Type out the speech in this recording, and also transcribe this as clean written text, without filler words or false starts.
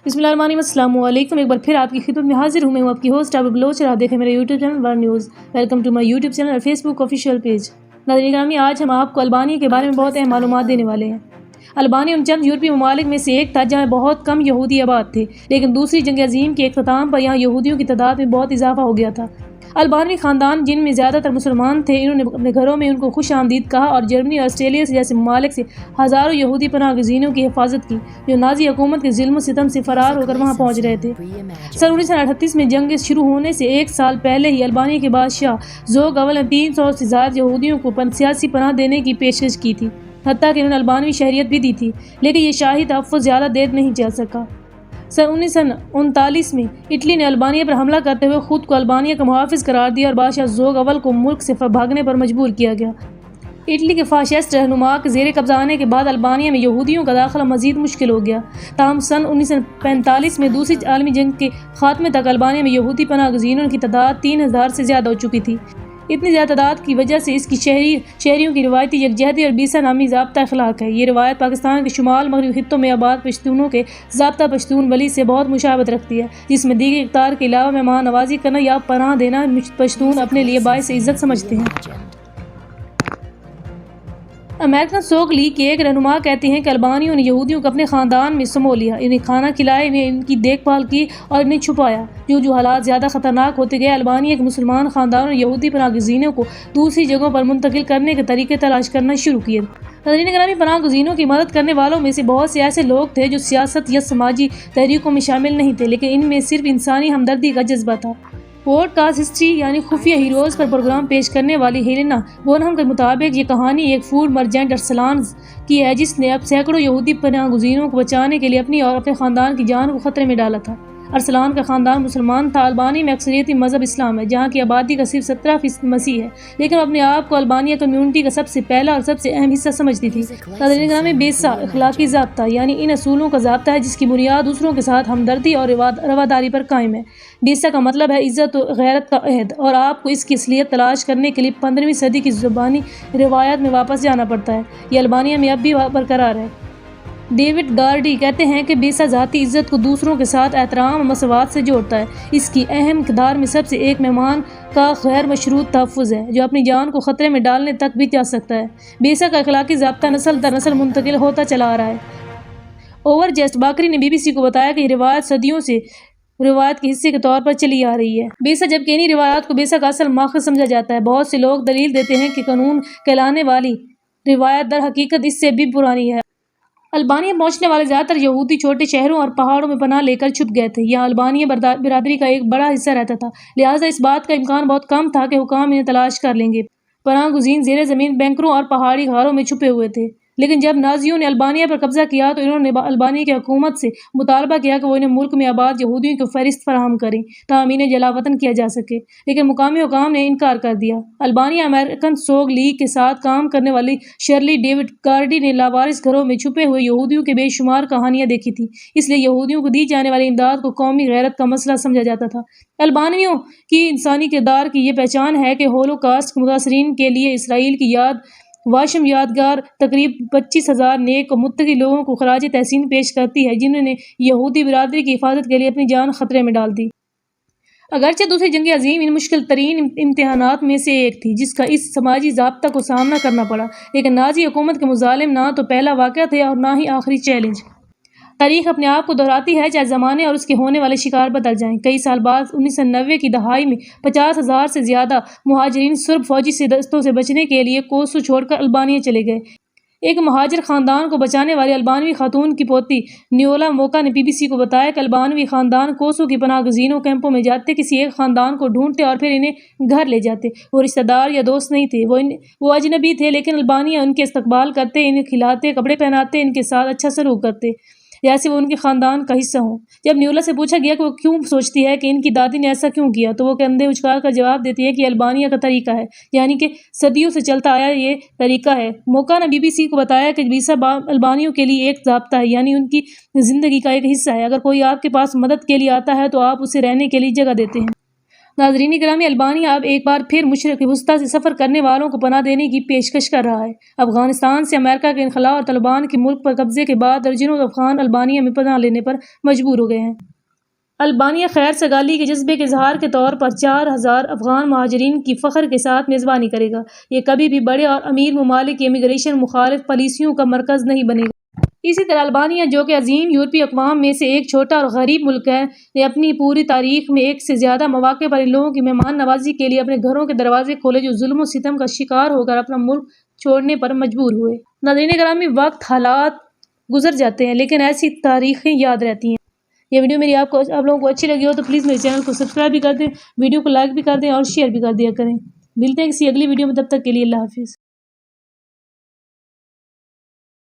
بسم اللہ الرحمن الرحیم، السلام علیکم۔ ایک بار پھر آپ کی خدمت میں حاضر ہوں۔ میں ہوں آپ کی ہوسٹ عابد بلوچ اور آپ دیکھیں میرے YouTube channel world news. Welcome to my YouTube channel اور فیس بک آفیشیل پیج۔ ناظرین گرامی، آج ہم آپ کو البانیہ کے بارے میں بہت اہم معلومات دینے والے ہیں۔ البانیہ ان چند یورپی ممالک میں سے ایک تھا جہاں بہت کم یہودی آباد تھے، لیکن دوسری جنگ عظیم کے اختتام پر یہاں یہودیوں کی تعداد میں بہت اضافہ ہو گیا تھا۔ البانوی خاندان، جن میں زیادہ تر مسلمان تھے، انہوں نے اپنے گھروں میں ان کو خوش آمدید کہا اور جرمنی اور آسٹریلیا جیسے ممالک سے ہزاروں یہودی پناہ گزینوں کی حفاظت کی جو نازی حکومت کے ظلم و ستم سے فرار ہو کر وہاں پہنچ رہے تھے۔ سن 1938 میں جنگ شروع ہونے سے ایک سال پہلے ہی البانیہ کے بادشاہ زوگ اول نے 300 سے زائد یہودیوں کو سیاسی پناہ دینے کی پیشکش کی تھی، حتیٰ کہ انہوں نے البانوی شہریت بھی دی تھی، لیکن یہ شاہی تحفظ زیادہ دیر نہیں چل سکا۔ سن 1939 میں اٹلی نے البانیہ پر حملہ کرتے ہوئے خود کو البانیہ کا محافظ قرار دیا اور بادشاہ زوگ اول کو ملک سے بھاگنے پر مجبور کیا گیا۔ اٹلی کے فاشسٹ رہنما کے زیر قبضہ آنے کے بعد البانیہ میں یہودیوں کا داخلہ مزید مشکل ہو گیا، تاہم سن 1945 میں دوسری عالمی جنگ کے خاتمے تک البانیہ میں یہودی پناہ گزینوں کی تعداد 3000 سے زیادہ ہو چکی تھی۔ اتنی زیادہ تعداد کی وجہ سے اس کی شہریوں کی روایتی یکجہتی اور بیسا نامی ضابطہ اخلاق ہے۔ یہ روایت پاکستان کے شمال مغربی خطوں میں آباد پشتونوں کے ضابطہ پشتون ولی سے بہت مشابہت رکھتی ہے، جس میں دیگر اقدار کے علاوہ مہمان نوازی کرنا یا پناہ دینا پشتون اپنے لیے باعث عزت سمجھتے ہیں۔ امریکن سوک لیگ کے ایک رہنما کہتے ہیں کہ البانیوں نے یہودیوں کو اپنے خاندان میں سمو لیا، انہیں کھانا کھلایا، ان کی دیکھ بھال کی اور انہیں چھپایا۔ جو حالات زیادہ خطرناک ہوتے گئے، البانیہ کے مسلمان خاندانوں نے یہودی پناہ گزینوں کو دوسری جگہوں پر منتقل کرنے کے طریقے تلاش کرنا شروع کیے۔ ناظرین گرامی، پناہ گزینوں کی مدد کرنے والوں میں سے بہت سے ایسے لوگ تھے جو سیاست یا سماجی تحریکوں میں شامل نہیں تھے، لیکن ان میں صرف انسانی ہمدردی کا جذبہ تھا۔ پوڈ کاسٹ ہسٹری یعنی خفیہ ہیروز پر پروگرام پیش کرنے والی ہیلینا بونہم کے مطابق یہ کہانی ایک فوڈ مرچینٹ ارسلان کی ہے جس نے اب سینکڑوں یہودی پناہ گزینوں کو بچانے کے لیے اپنی اور اپنے خاندان کی جان کو خطرے میں ڈالا تھا۔ ارسلان کا خاندان مسلمان تھا۔ البانیہ میں اکثریتی مذہب اسلام ہے، جہاں کی آبادی کا صرف 17% مسیح ہے، لیکن وہ اپنے آپ کو البانیہ کمیونٹی کا سب سے پہلا اور سب سے اہم حصہ سمجھتی تھی۔ ناظرین گرامی، بیسا اخلاقی ضابطہ یعنی ان اصولوں کا ضابطہ ہے جس کی بنیاد دوسروں کے ساتھ ہمدردی اور رواداری پر قائم ہے۔ بیسا کا مطلب ہے عزت و غیرت کا عہد، اور آپ کو اس کی اصلیت تلاش کرنے کے لیے 15ویں صدی کی زبانی روایات میں واپس جانا پڑتا ہے۔ یہ البانیہ میں اب بھی برقرار ہے۔ ڈیوڈ گارڈی کہتے ہیں کہ بیسا ذاتی عزت کو دوسروں کے ساتھ احترام اور مساوات سے جوڑتا ہے۔ اس کی اہم اقدار میں سب سے ایک مہمان کا غیر مشروط تحفظ ہے، جو اپنی جان کو خطرے میں ڈالنے تک بھی جا سکتا ہے۔ بیسا کا اخلاقی ضابطہ نسل در نسل منتقل ہوتا چلا آ رہا ہے۔ اوورجسٹ باکری نے BBC کو بتایا کہ یہ روایت صدیوں سے روایت کے حصے کے طور پر چلی آ رہی ہے۔ بیسا، جبکہ انہی روایات کو بیسا کا اصل ماخذ سمجھا جاتا ہے۔ بہت سے لوگ دلیل دیتے ہیں کہ قانون کہلانے والی روایت در حقیقت اس سے بھی پرانی ہے۔ البانیہ پہنچنے والے زیادہ تر یہودی چھوٹے شہروں اور پہاڑوں میں پناہ لے کر چھپ گئے تھے۔ یہاں البانیہ برادری کا ایک بڑا حصہ رہتا تھا، لہٰذا اس بات کا امکان بہت کم تھا کہ حکام انہیں تلاش کر لیں گے۔ پناہ گزین زیر زمین بنکروں اور پہاڑی غاروں میں چھپے ہوئے تھے، لیکن جب نازیوں نے البانیہ پر قبضہ کیا تو انہوں نے البانیہ کی حکومت سے مطالبہ کیا کہ وہ انہیں ملک میں آباد یہودیوں کی فہرست فراہم کریں تاہم انہیں جلا وطن کیا جا سکے، لیکن مقامی حکام نے انکار کر دیا۔ البانیہ امریکن سوگ لیگ کے ساتھ کام کرنے والی شرلی ڈیوڈ گارڈی نے لاوارث گھروں میں چھپے ہوئے یہودیوں کے بے شمار کہانیاں دیکھی تھیں، اس لیے یہودیوں کو دی جانے والی امداد کو قومی غیرت کا مسئلہ سمجھا جاتا تھا۔ البانویوں کی انسانی کردار کی یہ پہچان ہے کہ ہولوکاسٹ کے متاثرین کے لیے اسرائیل کی واشم یادگار تقریب 25,000 نیک اور متقی لوگوں کو خراج تحسین پیش کرتی ہے جنہوں نے یہودی برادری کی حفاظت کے لیے اپنی جان خطرے میں ڈال دی۔ اگرچہ دوسری جنگ عظیم ان مشکل ترین امتحانات میں سے ایک تھی جس کا اس سماجی ضابطہ کو سامنا کرنا پڑا، لیکن نازی حکومت کے مظالم نہ تو پہلا واقعہ تھے اور نہ ہی آخری چیلنج۔ تاریخ اپنے آپ کو دہراتی ہے، چاہے زمانے اور اس کے ہونے والے شکار بدل جائیں۔ کئی سال بعد 1990 کی دہائی میں 50,000 سے زیادہ مہاجرین سرب فوجی دستوں سے بچنے کے لیے کوسوو چھوڑ کر البانیہ چلے گئے۔ ایک مہاجر خاندان کو بچانے والی البانوی خاتون کی پوتی نیولا موکا نے BBC کو بتایا کہ البانوی خاندان کوسوو کی پناہ گزینوں کیمپوں میں جاتے، کسی ایک خاندان کو ڈھونڈتے اور پھر انہیں گھر لے جاتے۔ وہ رشتہ دار یا دوست نہیں تھے، وہ اجنبی تھے، لیکن البانیہ ان کے استقبال کرتے، انہیں کھلاتے، کپڑے پہناتے، ان کے ساتھ اچھا سلوک کرتے جیسے وہ ان کے خاندان کا حصہ ہوں۔ جب نیولا سے پوچھا گیا کہ وہ کیوں سوچتی ہے کہ ان کی دادی نے ایسا کیوں کیا تو وہ کندھے اچکا کر جواب دیتی ہے کہ یہ البانیہ کا طریقہ ہے، یعنی کہ صدیوں سے چلتا آیا یہ طریقہ ہے۔ موکا نے BBC کو بتایا کہ بیسا البانیوں کے لیے ایک ضابطہ ہے، یعنی ان کی زندگی کا ایک حصہ ہے۔ اگر کوئی آپ کے پاس مدد کے لیے آتا ہے تو آپ اسے رہنے کے لیے جگہ دیتے ہیں۔ ناظرین گرامی، البانیہ اب ایک بار پھر مشرق وسطیٰ سے سفر کرنے والوں کو پناہ دینے کی پیشکش کر رہا ہے۔ افغانستان سے امریکہ کے انخلاء اور طالبان کے ملک پر قبضے کے بعد درجنوں افغان البانیہ میں پناہ لینے پر مجبور ہو گئے ہیں۔ البانیہ خیر سگالی کے جذبے کے اظہار کے طور پر 4000 افغان مہاجرین کی فخر کے ساتھ میزبانی کرے گا۔ یہ کبھی بھی بڑے اور امیر ممالک کی امیگریشن مخالف پالیسیوں کا مرکز نہیں بنے گا۔ اسی طرح البانیہ، جو کہ عظیم یورپی اقوام میں سے ایک چھوٹا اور غریب ملک ہے، نے اپنی پوری تاریخ میں ایک سے زیادہ مواقع پر ان لوگوں کی مہمان نوازی کے لیے اپنے گھروں کے دروازے کھولے جو ظلم و ستم کا شکار ہو کر اپنا ملک چھوڑنے پر مجبور ہوئے۔ ناظرین گرامی، وقت، حالات گزر جاتے ہیں لیکن ایسی تاریخیں یاد رہتی ہیں۔ یہ ویڈیو میری آپ لوگوں کو اچھی لگی ہو تو پلیز میرے چینل کو سبسکرائب بھی کر دیں، ویڈیو کو لائک بھی کر دیں اور شیئر بھی کر دیا کریں۔ ملتے ہیں کسی اگلی ویڈیو میں، تب تک کے لیے اللہ حافظ۔